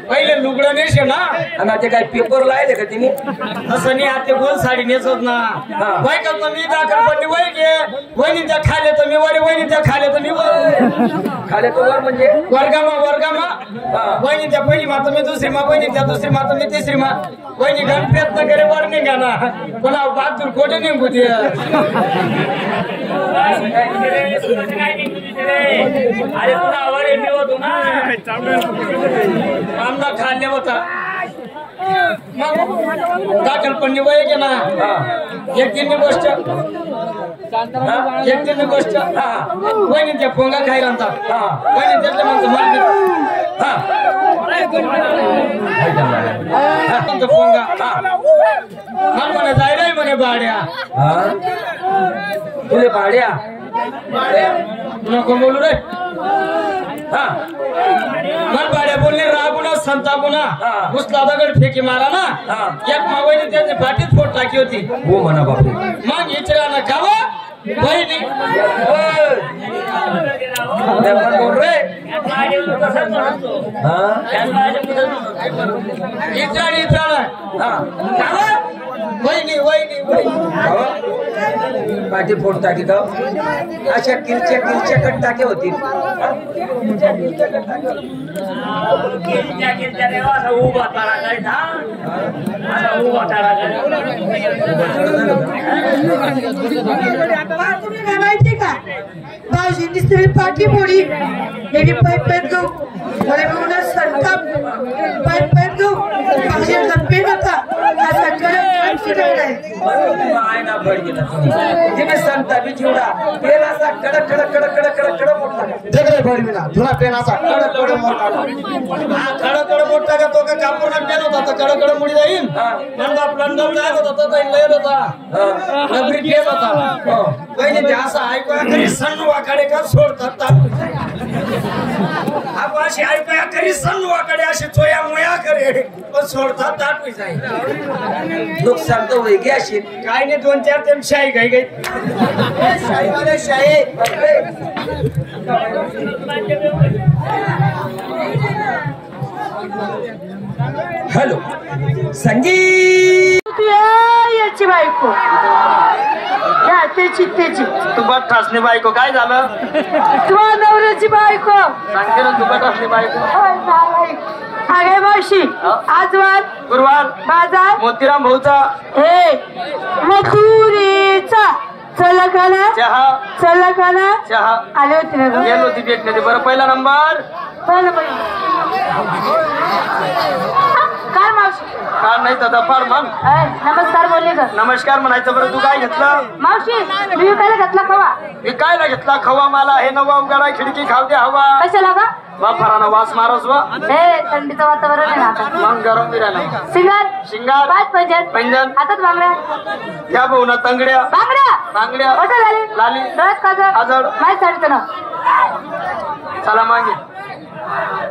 पहिले लुगडं नेसे ना आणि ते काय पेपर लायले का तिने असं नाही आता गोल साडी नेसत ना वय का मी दाखल पण वय घे वहिनी त्या खाले तर मी वर वहिनी त्या खाले तर मी खाले तो वर म्हणजे वर्गामा वहिनी त्या पहिली माता मी दुसरी मा वहिनी त्या दुसरी माता मी तिसरी मा वहिनी गण प्रयत्न करे वर निघा ना पुन्हा बहादूर कोठे निघू दे अरे पुन्हा वर मी होतो ना आमना खाल्ले होता दाखल पण वय गे ना एक दिन गोष्ट वहिनी त्या पोंगा खाय राहतात वहिनी त्यातलं म्हणतो म्हणतो पोंगा मला म्हणे जायलाय म्हणे भाड्या तुले भाड्या नको बोलू रे मन भाड्या बोलले रागुना संतापुना घुसला दगड फेकी मारा ना एक मावळीने त्याची फाटीत फोट टाकी होती हो म्हणा बापू मग इचरा ना खावा बहिणी बोल रे इचरा वहिनी वहिनी पाठी फोड टाकी का अशा किरच्या कट टाके होती उभा तारा तुम्ही माहिती का भाऊजी तिसरी पाठी मोडी मेरी पाईप गो मला बघून सरका पाईप गो भाऊजी लंबे नका असा कडक आहे ना भड गेला तिने संता बी चिवडा पेन असा कडक कडक कडक कडक कडक कडक मोठा जगले भडविना तुला पेन असा कडक कडक मोठा हा कडक कडक मोठा का तो का कापून पेन होता तर कडक कडक मुडी जाईल नंदा लंडन जायला होता तर लय होता नगरी पेन होता पहिले ते असं ऐकूया कधी सण वाकडे का सोडतात आपण अशी ऐकूया कधी सण वाकडे अशी चोया मोया करे पण सोडतात ताटवी जाईल लोक सांगतो वय घे अशी काय नाही 2-4 तेम शाही गाई गाई शाही वाले शाही हॅलो संगीत याची बायको त्याची तू बट ठासणी बायको काय झालं तुझ्या नवऱ्याची बायको सांगते ना तू बट ठासणी बायको अरे मावशी आजवार गुरुवार बाजार मोतीराम भाऊचा हे मथुरेचा चला खाना चहा आले होते ना गेलो होती भेटण्याचे बरं पहिला नंबर काय मावशी काय नाही तर दफाड मग नमस्कार बोलले का नमस्कार म्हणायचं बरं तू काय घेतलं मावशी मी विकायला घेतला खवा विकायला घेतला खवा मला हे नवा उघडा खिडकी खाऊ दे हवा कशाला का बाफरानं वास मारस वा हे थंडीचं वातावरण आहे ना आता मग गरम बी राहिला शिंगार 5 पैंजण हातात बांगड्या त्या भाऊ ना तंगड्या बांगड्या मोठं झाली लाली डोळ्यात काजळ माहीत साडीचं नाव चला मागे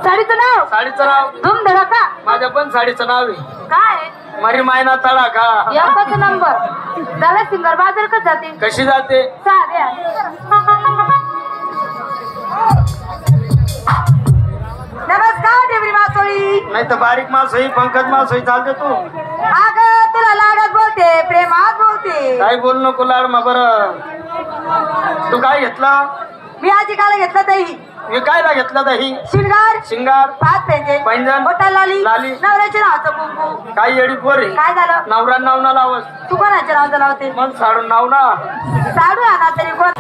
साडीचं नाव धूम धडाका माझ्या पण साडीचं नाव आहे काय मरी मायना तळा का एकच नंबर त्याला सिंगर बाजार कच जाते कशी जाते साध्या नमस्कार देवरी मासोळी नाही तर बारीक मास होई पंकज मास होई चालते तू अग तुला लाडत बोलते प्रेमात बोलते काय बोल नको लाड मा बरं तू काय घेतला मी आजी काला घेतला दही विकायला घेतला दही शिंगार 5 पैंजण मोठा लाली नवऱ्याच्या नावाचं कुंकू काय येडी पोरी काय झालं नवरा नाव ना लावस तू कोणाच्या नावाचं लावते मग साडून नाव ना साडू आणा तरी कोण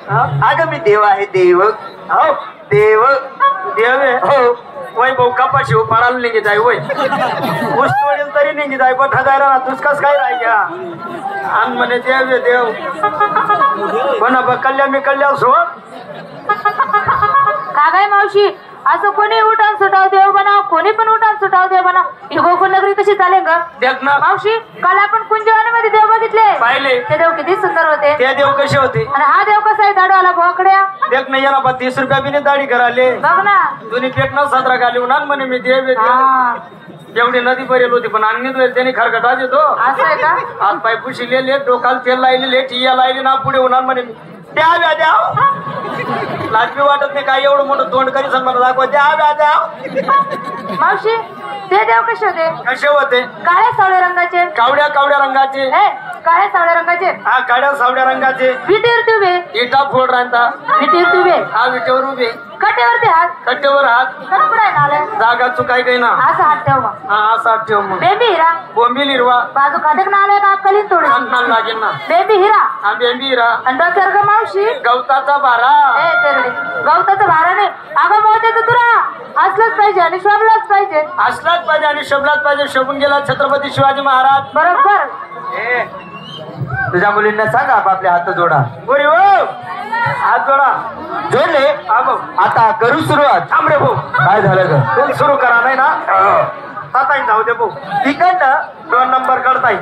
अगं मी देव आहे देव. हो देव देव आहे. हो वय भाऊ कपाशी पडायला निघत आहे वय ऊस तोडेल तरी निघत आहे पण ठगायला तुझ कस काय राहायच्या आणि म्हणे देव आहे देव म्हणा बघ कल्याण मी कल्याण सोड का काय मावशी असं कोणी उठान सुटाव देव बनव कोणी पण उठान सुटाव देव बनव ही गोकुळ नगरी कशी चालेल ग देख ना मावशी काल आपण कुंजवानीमध्ये देव बघितले पाहिले ते देव किती सुंदर होते ते देव कसे होते आणि हा देव कसा आहे दाडवाला भोकड्या देख नाही याला 30 रुपया बिने दाढी कराले बघ ना दोन्ही पेट न साजरा घाली उन्हान म्हणे मी देव आहे, देव हा एवढी नदी भरेल होती पण अंगणीत त्यांनी खरकटा देतो असं आहे का हात पाय पुशिलेले डोकाला तेल लायलेले ठिया लायले ना पुढे होणार म्हणे द्या द्या लाजमी वाटत नाही काय एवढं मोठं तोंड करी सांग मला दाखवा द्या द्या मावशी ते देव कसे होते कसे होते काळ्या सावळ्या रंगाचे कावड्या रंगाचे काळ्या सावळ्या रंगाचे हा काळ्या सावड्या रंगाचे विटेवर तुबे इटा फोड राहता विटेवर तुबे हा विटेवर उभे कटेवरती हात कट्टेवर हात कडपडाय नाले जागा चुकाय काही ना असं हात ठेव मग हा असा ठेव मग बेबी हिरा बोंबील हिरवा बाजू खाटक नाले का कलीन तोडे लागेल ना बेबी हिरा हा बेंबी हिरा आणि डोक्यावर का मावशी गवताचा बारा तेरडे गवताचं भाराने अगं मोत्याचं तुरा असलंच पाहिजे आणि शोभलाच पाहिजे असलाच पाहिजे आणि शोभलाच पाहिजे शोभून गेला छत्रपती शिवाजी महाराज बरोबर तुझ्या मुलींना सांगा आपापले हात जोडा. बोरी हो हात जोडा जोडले आता करू सुरुवात. थांब रे भाऊ काय झालं ग तू सुरू करा नाही ना ताताई जाऊ दे भाऊ तिकडनं 2 नंबर करताय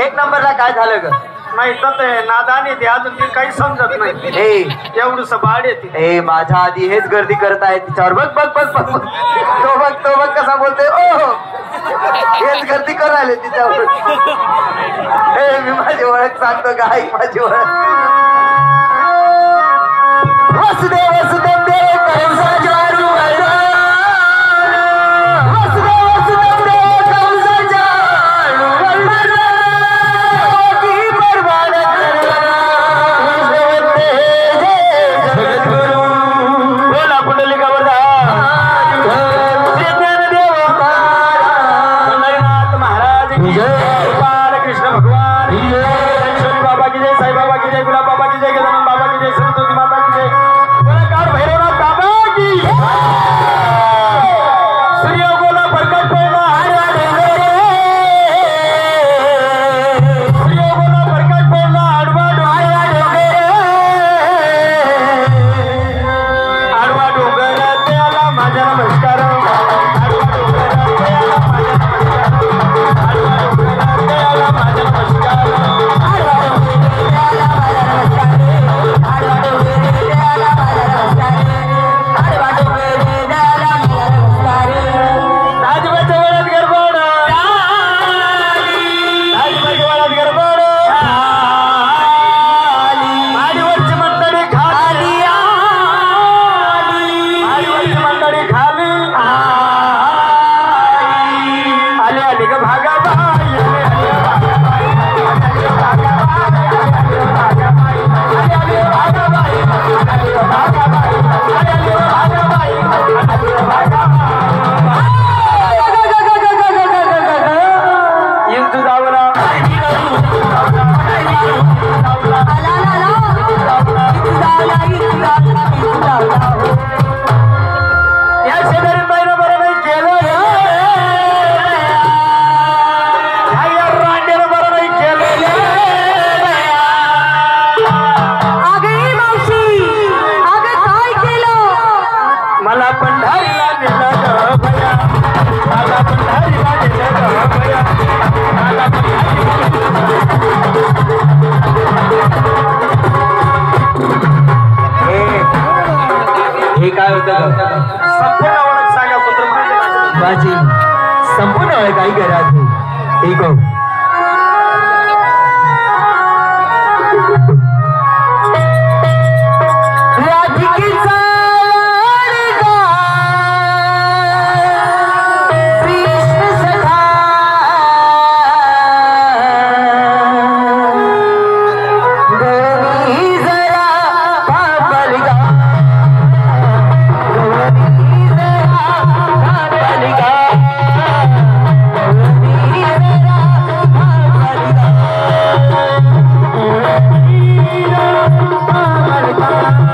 1 नंबरला काय झालं ग नाही तर नादानी ते अजून ती काही समजत नाही ए एवढूस बाड येते ए माझ्या आधी हेच गर्दी करत आहे तिच्यावर बघ बघ बघ बघ बघ. तो बघ कसा बोलतोय ओ हेच गर्दी करून राहिले तिच्यावर. ए मी माझी ओळख सांगतो का ऐक माझी ओळख. वसुदेव वसुदेव देव कंसाच्या रूपाला. वसुदेव वसुदेव देव कंसाच्या रूपाला. की बरबाद करणारा जगद्गुरु. बोला पुंडलिकावर जा महाराज बालकृष्ण भगवान शनी बाबा की जय साई बाबा की जय गुलाब बाबा की जय गजानन बाबा की जय सरस्वती माता की जय कलाकार भैरवनाथ बाबा की सूर्योगोला प्रकट पडला सूर्योगोला प्रकट पडला आडवा डोंगर त्याला माझा नमस्कार संपूर्ण ओळख सांगा पुत्र माझी संपूर्ण ओळख काही घरात एक रे